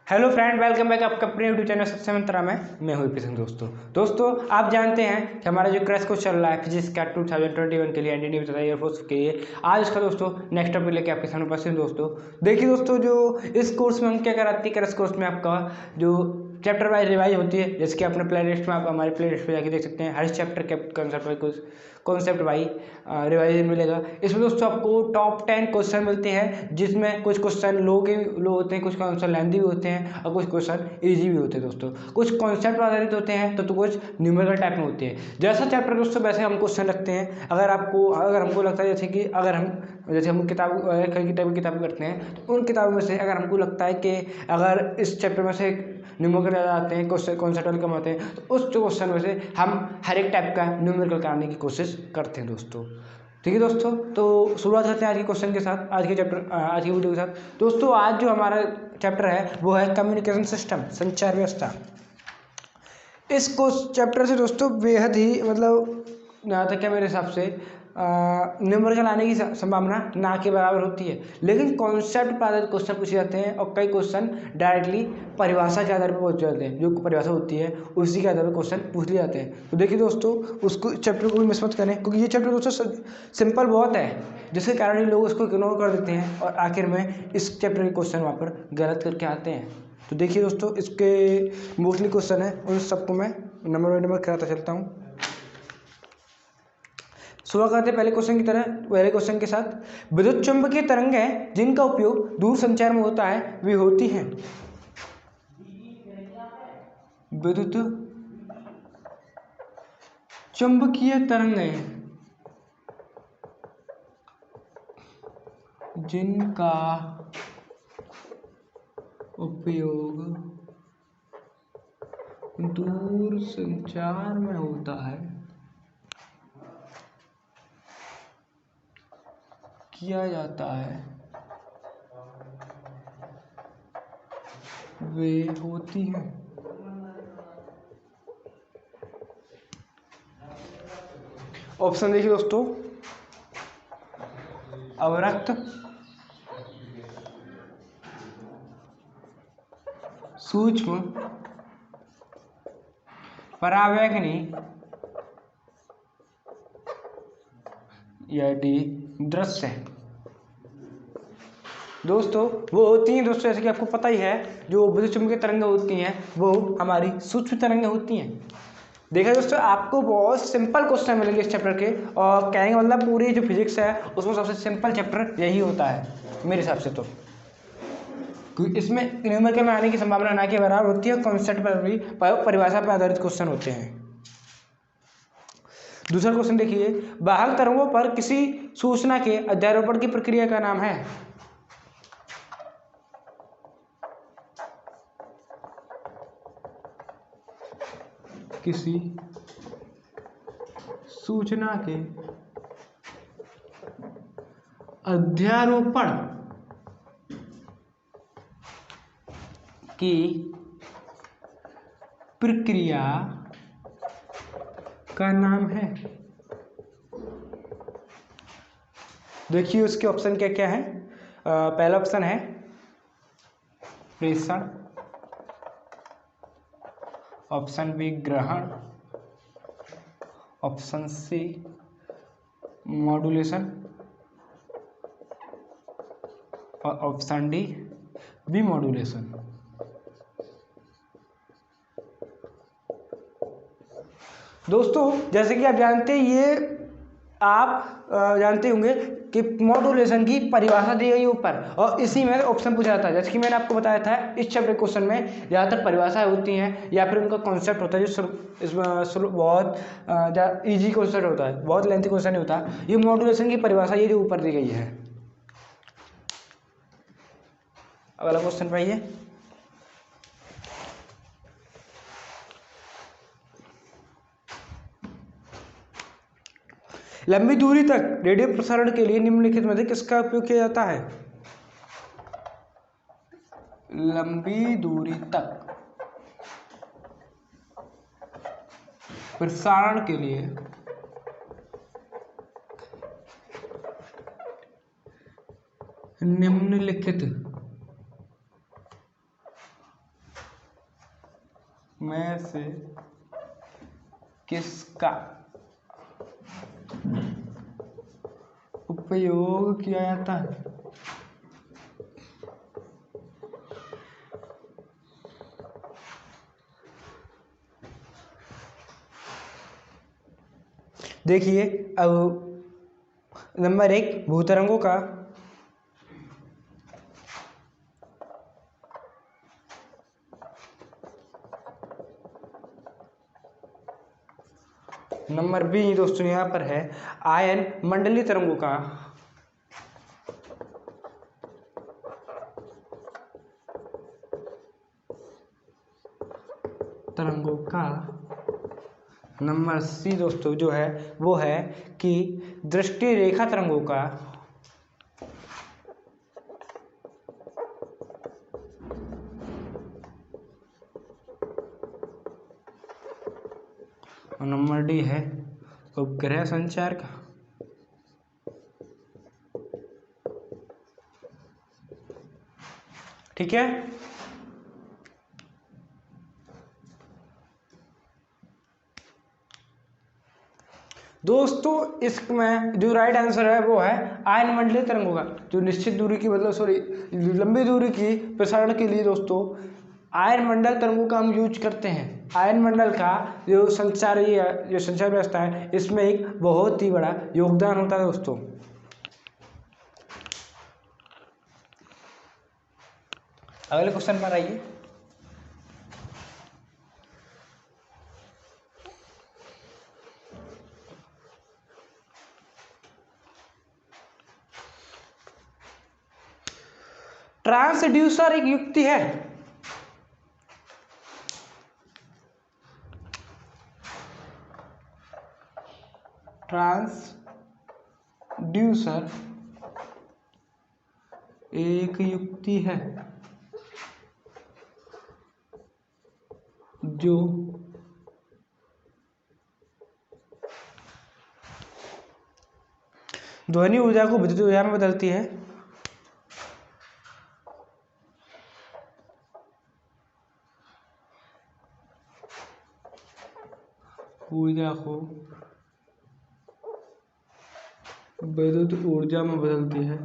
Hello friend, welcome back आपका अपने YouTube channel सबसे मंत्रा में मैं हूँ पसंद। दोस्तों आप जानते हैं कि हमारा जो क्रैश कोर्स चल रहा है फिजिक्स का 2021 के लिए एनडीटी तथा एयरफोर्स के लिए, आज उसका दोस्तों नेक्स्ट टॉपिक लेके आपके सामने उपस्थित हूं। दोस्तों देखिए दोस्तों, जो इस कोर्स में हम क्या कराते हैं, क्रैश कोर्स में आपका जो चैप्टर वाइज रिवाइज होती है, जैसे कि अपने प्ले लिस्ट में आप हमारे प्ले लिस्ट पर जाके देख सकते हैं। हर चैप्टर के कॉन्सेप्ट वाइज रिवाइज मिलेगा। इसमें दोस्तों आपको टॉप 10 क्वेश्चन मिलते हैं, जिसमें कुछ क्वेश्चन लो होते हैं, कुछ क्वेश्चन लेंथी भी होते हैं और कुछ क्वेश्चन इजी भी होते हैं। दोस्तों कुछ कॉन्सेप्ट आधारित होते हैं तो कुछ न्यूमेरिकल टाइप में होते हैं। जैसा चैप्टर दोस्तों वैसे हम क्वेश्चन रखते हैं। अगर हमको लगता है जैसे हम कई टाइप की किताबें करते हैं, तो उन किताबों में से अगर हमको लगता है कि अगर इस चैप्टर में से न्यूमेरिकल ज़्यादा आते हैं, कॉन्सेप्ट वाले कम आते हैं, तो उस क्वेश्चन में से हम हर एक टाइप का न्यूमेरिकल कराने की कोशिश करते हैं। दोस्तों ठीक है दोस्तों, तो शुरुआत करते हैं आज के क्वेश्चन के साथ, आज की वीडियो के साथ। दोस्तों आज जो हमारा चैप्टर है वो है कम्युनिकेशन सिस्टम, संचार व्यवस्था। इस चैप्टर से दोस्तों बेहद ही जहाँ तक क्या मेरे हिसाब से न्यूमेरिकल आने की संभावना ना के बराबर होती है, लेकिन कॉन्सेप्ट पर आधारित क्वेश्चन पूछे जाते हैं और कई क्वेश्चन डायरेक्टली परिभाषा के आधार पर पूछ जाते हैं। जो परिभाषा होती है उसी के आधार पर क्वेश्चन पूछ लिए जाते हैं। तो देखिए दोस्तों, उसको चैप्टर को भी मिस मत करें, क्योंकि ये चैप्टर दोस्तों सिंपल बहुत है, जिसके कारण ही लोग उसको इग्नोर कर देते हैं और आखिर में इस चैप्टर के क्वेश्चन वहाँ पर गलत करके आते हैं। तो देखिए दोस्तों, इसके मोस्टली क्वेश्चन है, उन सबको मैं नंबर बाई नंबर कराता चलता हूँ। शुरू करते हैं पहले क्वेश्चन के साथ। विद्युत चुंबकीय तरंगें जिनका उपयोग दूर संचार में होता है वे होती हैं। विद्युत चुंबकीय तरंगें जिनका उपयोग दूर संचार में होता है, किया जाता है, वे होती हैं। ऑप्शन देखिए दोस्तों, अवरक्त, सूक्ष्म, परावैंगनी या डी दृश्य। दोस्तों वो होती हैं दोस्तों, जैसे कि आपको पता ही है, जो विद्युत चुंबकीय तरंगें होती हैं वो हमारी सूक्ष्म तरंगें होती हैं। देखा दोस्तों, आपको बहुत सिंपल क्वेश्चन मिलेंगे इस चैप्टर के, और कहने का मतलब पूरी जो फिजिक्स है उसमें सबसे सिंपल चैप्टर यही होता है मेरे हिसाब से। तो क्योंकि इसमें न्यूमेरिकल में आने की संभावना ना के बराबर होती है, कॉन्सेप्ट पर भी परिभाषा पर आधारित क्वेश्चन होते हैं। दूसरा क्वेश्चन देखिए, वाहक तरंगों पर किसी सूचना के अध्यारोपण की प्रक्रिया का नाम है। किसी सूचना के अध्यारोपण की प्रक्रिया का नाम है। देखिए उसके ऑप्शन क्या क्या है। पहला ऑप्शन है प्रेषण, ऑप्शन बी ग्रहण, ऑप्शन सी मॉड्यूलेशन और ऑप्शन डी बी मॉड्यूलेशन। दोस्तों जैसे कि आप जानते हैं, जानते होंगे कि मॉड्यूलेशन की परिभाषा दी गई ऊपर, और इसी में ऑप्शन पूछा जाता है। जैसे कि मैंने आपको बताया था, इस चैप्टर क्वेश्चन में ज़्यादातर परिभाषाएं होती हैं या फिर उनका कॉन्सेप्ट होता है, जो इसमें बहुत ईजी कॉन्सेप्ट होता है, बहुत लेंथी क्वेश्चन नहीं होता। ये मॉड्यूलेशन की परिभाषा ये जो ऊपर दी गई है। अगला क्वेश्चन पढ़िए। लंबी दूरी तक रेडियो प्रसारण के लिए निम्नलिखित में से किसका उपयोग किया जाता है। लंबी दूरी तक प्रसारण के लिए निम्नलिखित में से किसका उपयोग किया जाता है? देखिए, अब नंबर 1 भूतरंगों का नंबर बी दोस्तों यहाँ पर है आयन मंडलीय तरंगों का नंबर सी दोस्तों जो है वो है कि दृष्टि रेखा तरंगों का और नंबर डी है उपग्रह संचार का। ठीक है, दोस्तों इसमें जो राइट आंसर है वो है आयन मंडलीय तरंगों का। जो निश्चित दूरी की मतलब सॉरी लंबी दूरी की प्रसारण के लिए दोस्तों आयन मंडल तरंगों का हम यूज करते हैं। आयन मंडल का जो संचार व्यवस्था है इसमें एक बहुत ही बड़ा योगदान होता है दोस्तों। अगले क्वेश्चन पर आइए। ट्रांसड्यूसर एक युक्ति है। ट्रांसड्यूसर एक युक्ति है जो ध्वनि ऊर्जा को विद्युत ऊर्जा में बदलती है। ऊर्जा को विद्युत ऊर्जा में बदलती है।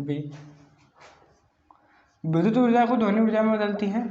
बी विद्युत ऊर्जा को ध्वनि ऊर्जा में बदलती है।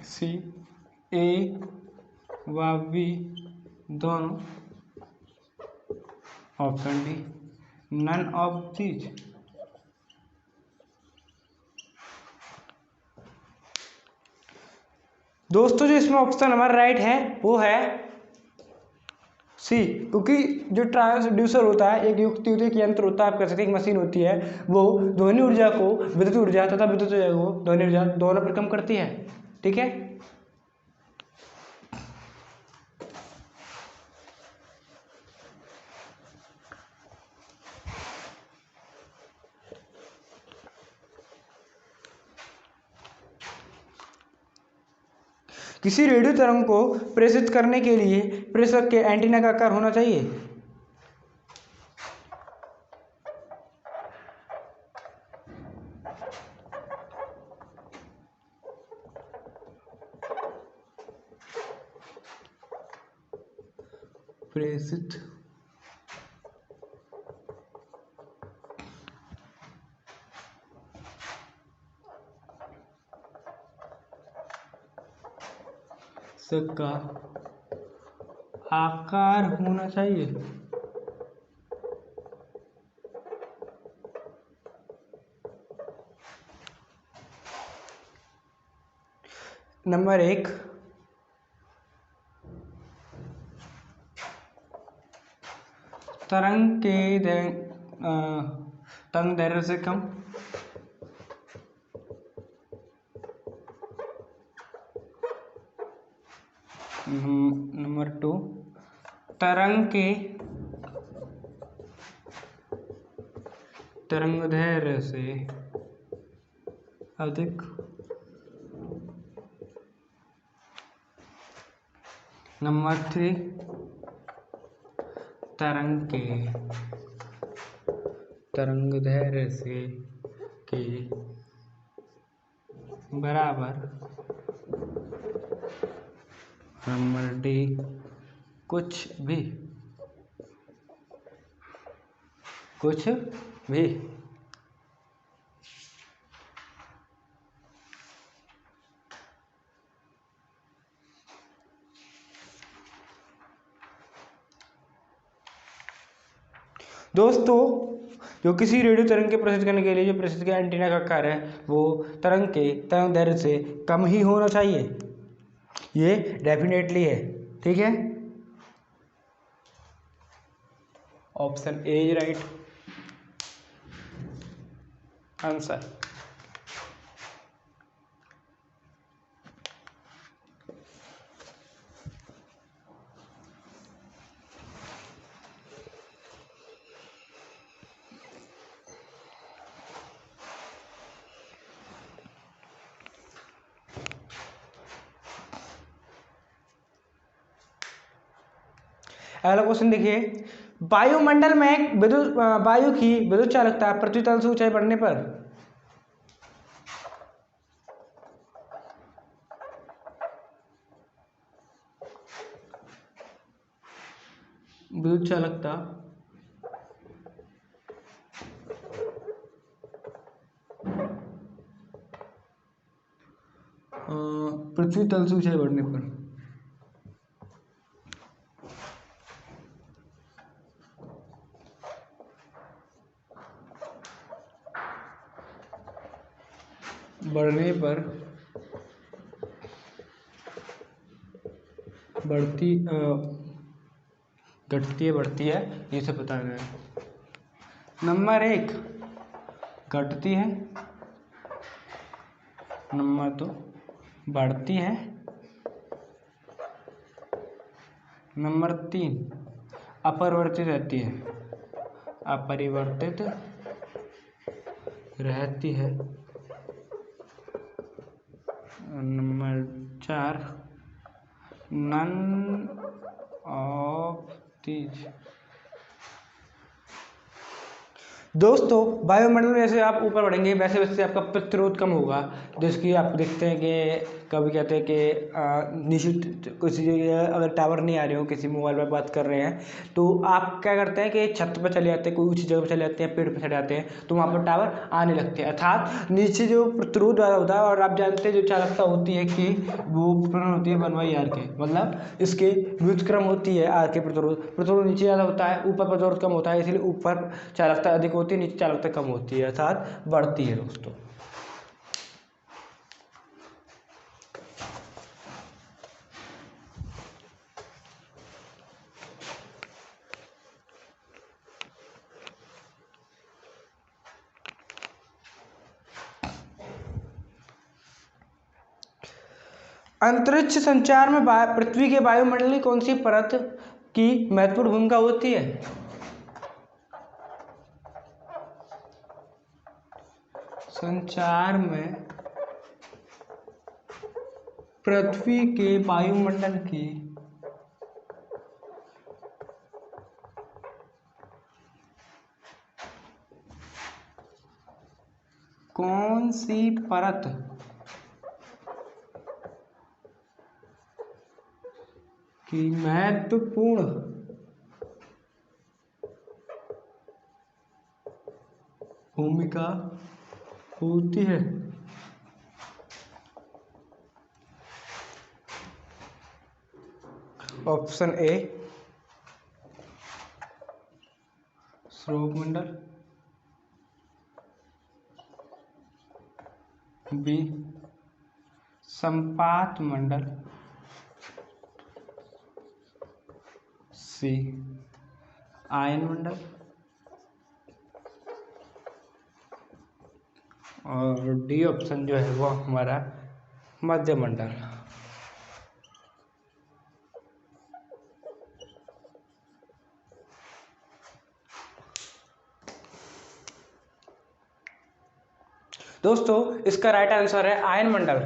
सी ए व बी दोनों। Option D none of these. दोस्तों जो इसमें ऑप्शन हमारा राइट है वो है सी, क्योंकि जो ट्रांसड्यूसर होता है एक युक्ति होती है, एक यंत्र होता है, आप कह सकते हैं एक मशीन होती है, वो ध्वनि ऊर्जा को विद्युत ऊर्जा तथा विद्युत ऊर्जा को ध्वनि ऊर्जा दोनों पर कम करती है। ठीक है, किसी रेडियो तरंग को प्रेषित करने के लिए प्रेषक के एंटीना का आकार होना चाहिए। प्रेषित का आकार होना चाहिए। नंबर 1 तरंग के तरंग दैर्ध्य से कम। नंबर 2 तरंग के तरंगदैर्घ्य से अधिक नंबर 3 तरंग के तरंगदैर्घ्य से के बराबर नंबर डी कुछ भी दोस्तों जो किसी रेडियो तरंग के प्रोसेस करने के लिए जो प्रोसेस के एंटीना का आकार है वो तरंग के तरंगदैर्घ्य से कम ही होना चाहिए। ये डेफिनेटली है, ठीक है। Option A is right answer. अगला क्वेश्चन देखिए, वायुमंडल में वायु की विद्युत चालकता पृथ्वी तल से ऊंचाई बढ़ने पर विद्युत चालकता पृथ्वी तल से ऊंचाई बढ़ने पर बढ़ती है, ये सब बताना है। नंबर 1 घटती है, नंबर 2 बढ़ती है, नंबर 3 अपरिवर्तित रहती है, नंबर 4 नन ऑफ दीज। दोस्तों वायुमंडल में जैसे आप ऊपर बढ़ेंगे वैसे वैसे आपका प्रतिरोध कम होगा, जिसकी आप देखते हैं कि कभी कहते हैं कि निश्चित किसी अगर टावर नहीं आ रहे हो, किसी मोबाइल पर बात कर रहे हैं तो आप क्या करते हैं कि छत पर चले जाते हैं, कोई ऊंची जगह पर चले जाते हैं, पेड़ पर चले जाते हैं, तो वहाँ पर टावर आने लगते हैं। अर्थात नीचे जो प्रतिरोध वाला होता है, और आप जानते हैं जो चालकता होती है कि वो प्रण होती है 1/r के, मतलब इसके व्युत्क्रम होती है आर के प्रतिरोध नीचे ज़्यादा होता है, ऊपर प्रतिरोध कम होता है, इसलिए ऊपर चालकता अधिक होती है, नीचे चालकता कम होती है, अर्थात बढ़ती है दोस्तों। अंतरिक्ष संचार में पृथ्वी के वायुमंडलीय कौन सी परत की महत्वपूर्ण भूमिका होती है? संचार में पृथ्वी के वायुमंडल की कौन सी परत की महत्वपूर्ण भूमिका होती है? ऑप्शन ए स्रोत मंडल, बी संपात मंडल, सी आयन मंडल, और डी ऑप्शन जो है वो हमारा मध्य मंडल। दोस्तों इसका राइट आंसर है आयन मंडल।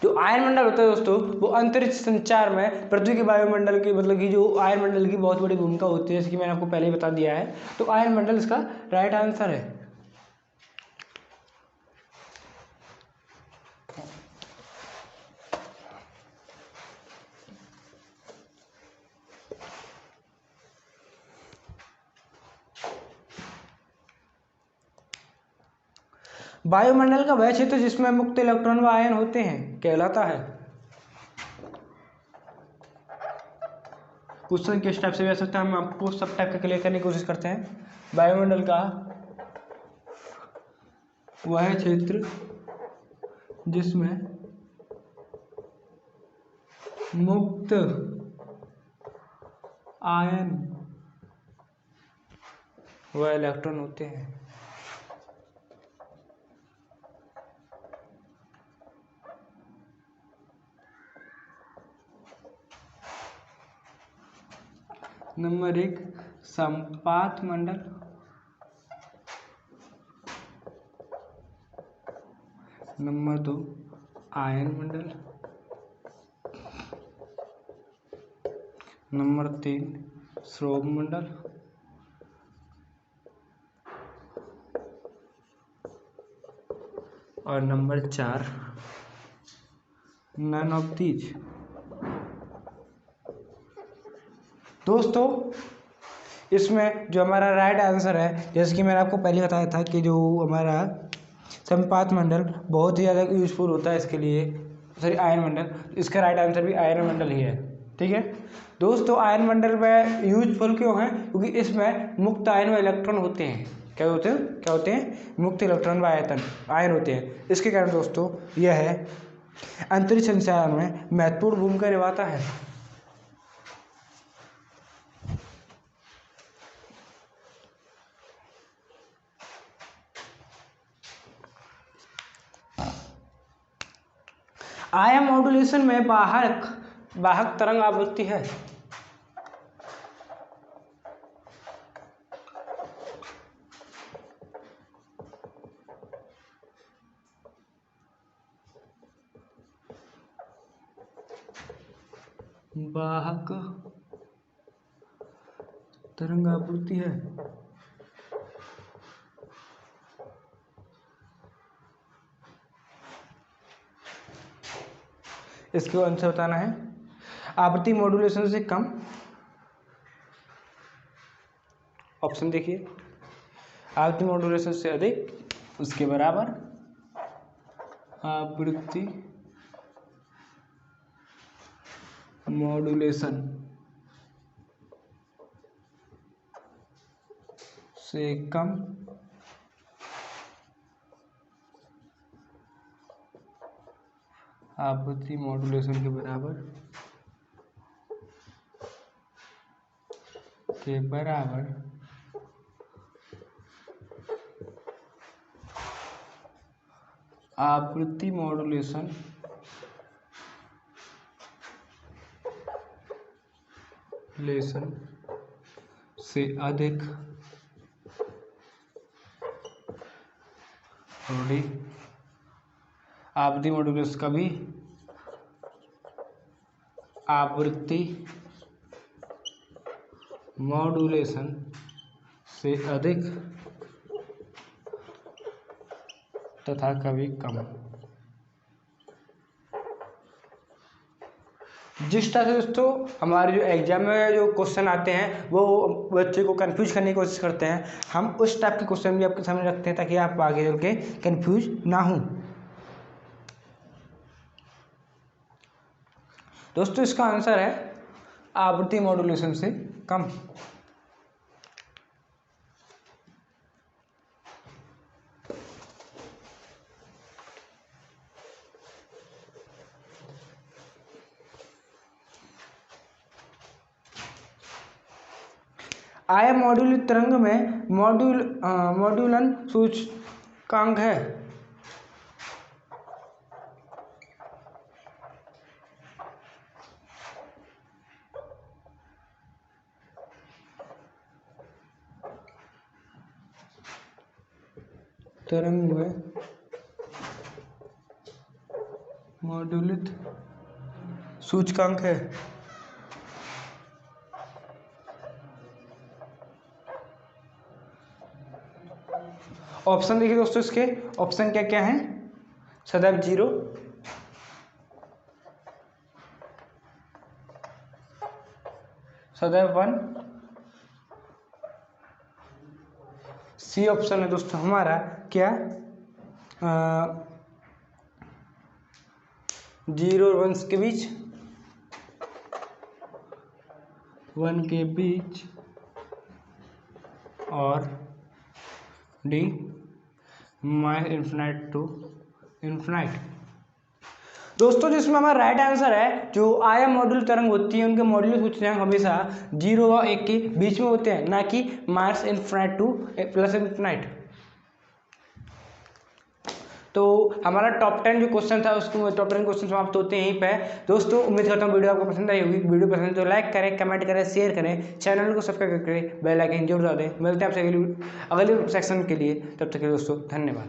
जो आयन मंडल होता है दोस्तों, वो अंतरिक्ष संचार में पृथ्वी के वायुमंडल की मतलब कि जो आयन मंडल की बहुत बड़ी भूमिका होती है, जैसे कि मैंने आपको पहले ही बता दिया है। तो आयन मंडल इसका राइट आंसर है। वायुमंडल का वह क्षेत्र जिसमें मुक्त इलेक्ट्रॉन व आयन होते हैं कहलाता है। क्वेश्चन किस टाइप से भी आ सकता है, हम आपको सब टाइप का क्लियर करने की कोशिश करते हैं। वायुमंडल का वह क्षेत्र जिसमें मुक्त आयन व इलेक्ट्रॉन होते हैं। नंबर 1 संपात मंडल, नंबर 2 आयन मंडल, नंबर 3 श्रोभ मंडल, और नंबर 4 नन ऑफ दीज। दोस्तों इसमें जो हमारा राइट आंसर है, जैसे कि मैंने आपको पहले बताया था कि जो हमारा संपात मंडल बहुत ही ज़्यादा यूजफुल होता है इसके लिए, सॉरी आयन मंडल, इसका राइट आंसर भी आयन मंडल ही है। ठीक है दोस्तों, आयन मंडल में यूजफुल क्यों है? क्योंकि इसमें मुक्त आयन व इलेक्ट्रॉन होते हैं। क्या होते हैं? क्या होते हैं? मुक्त इलेक्ट्रॉन व आयन होते हैं। इसके कारण दोस्तों यह है अंतरिक्ष संचार में महत्वपूर्ण भूमिका निभाता है। आयन मॉड्यूलेशन में वाहक तरंग आवृत्ति है। वाहक तरंग आवृत्ति है। इसके आंसर बताना है। आवृत्ति मॉड्यूलेशन से कम, ऑप्शन देखिए, आवृत्ति मॉड्यूलेशन से अधिक, उसके बराबर, आवृत्ति मॉड्यूलेशन से कम, आवृत्ति मॉड्यूलेशन के बराबर, आवृत्ति मॉड्यूलेशन से अधिक आवृत्ति मॉड्यूलेशन का भी आवृत्ति मॉड्यूलेशन से अधिक तथा कभी कम। जिस तरह से दोस्तों हमारे जो एग्जाम में जो क्वेश्चन आते हैं वो बच्चे को कंफ्यूज करने की कोशिश करते हैं, हम उस टाइप के क्वेश्चन भी आपके सामने रखते हैं ताकि आप आगे चल के कंफ्यूज ना हो। दोस्तों इसका आंसर है आवृत्ति मॉड्यूलेशन से कम। आयन मॉड्यूलित तरंग में मॉड्यूलन सूचकांक है। तरंग में मॉड्यूलित सूचकांक है। ऑप्शन देखिए दोस्तों, इसके ऑप्शन क्या क्या हैं? सदैव 0, सदैव 1, सी ऑप्शन है दोस्तों हमारा क्या, 0 और 1 के बीच, 1 के बीच, और D minus infinite to infinite. दोस्तों जिसमें हमारा राइट आंसर है, जो आया मॉड्यूल तरंग होती है उनके मॉड्यूल सूचकांक हमेशा 0 और 1 के बीच में होते हैं, ना कि minus infinite two plus infinite. तो हमारा टॉप 10 जो क्वेश्चन था उसको टॉप 10 क्वेश्चन समाप्त होते हैं यहीं पे। दोस्तों उम्मीद करता हूँ वीडियो आपको पसंद आई होगी। वीडियो पसंद है तो लाइक करें, कमेंट करें, शेयर करें, चैनल को सब्सक्राइब करें, बेल आइकन जरूर दबा दें। मिलते हैं आपसे अगले सेक्शन के लिए, तब तक के लिए दोस्तों धन्यवाद।